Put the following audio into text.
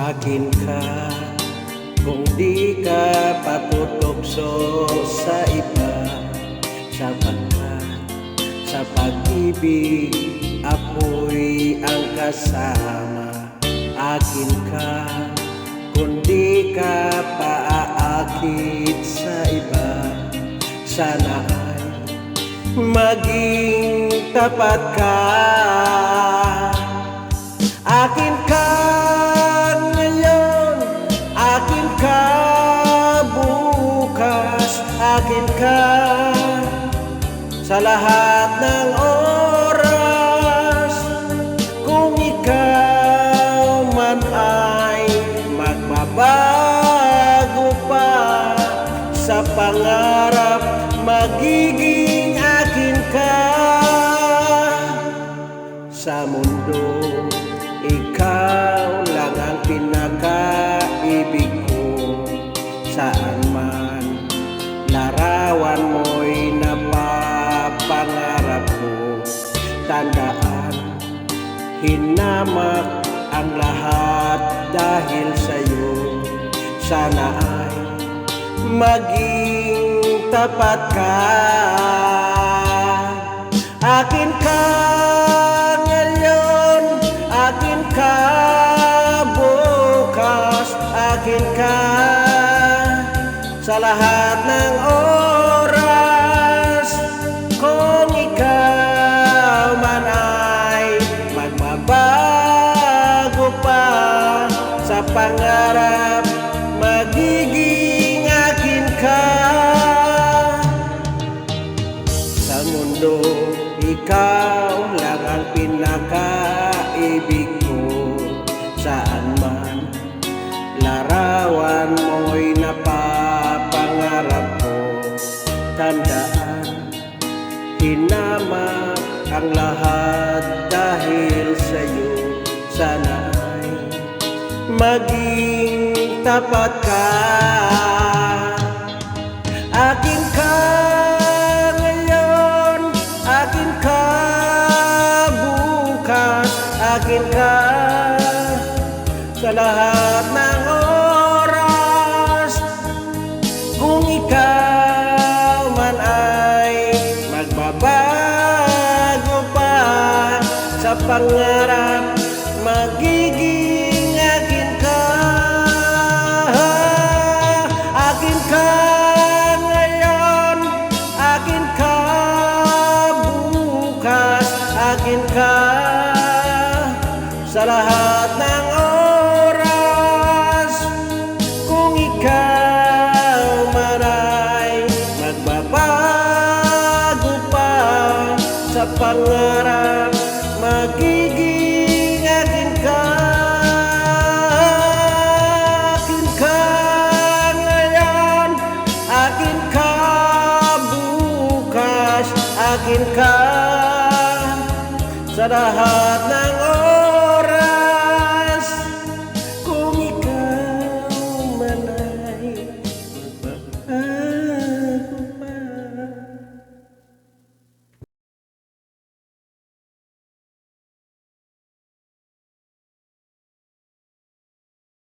Akin ka kung di ka patutokso sa iba, sapagkat sa pag-ibig ako'y ang kasama. Akin ka kung di ka paaakit sa iba, sana ay maging tapat ka. Akin ka ngayon, akin ka bukas, akin ka sa lahat ng oras. Kung ikaw man ay magbabago pa sa pangarap, magiging akin ka. Sa mundo, ikaw lang ang pinakaibig ko. Saan man larawan mo'y napapangarap ko. Tandaan, hinamak ang lahat dahil sa'yo. Sana ay maging tapat ka. Akin ka ngayon, akin ka bukas, akin ka sa lahat ng oras. Kung ikaw man ay magbabago pa sa pangarap, magiging akin ka. Sa mundo, ikaw lang ang pinakaibig ko. Saan man larawan mo'y napapangarap ko. Tandaan, hinamak ang lahat dahil sa'yo. Sana ay maging tapat ka. Akin ka ngayon, akin ka bukas, akin ka sa lahat ng oras. Kung ikaw man ay magbabago pa sa pangarap, magiging akin ka. Akin ka ngayon, akin ka bukas, akin ka sa lahat ng oras. Kung ikaw man ay magbabago pa sa pangarap, magiging akin ka. Akin ka ngayon, akin ka bukas, akin ka sa lahat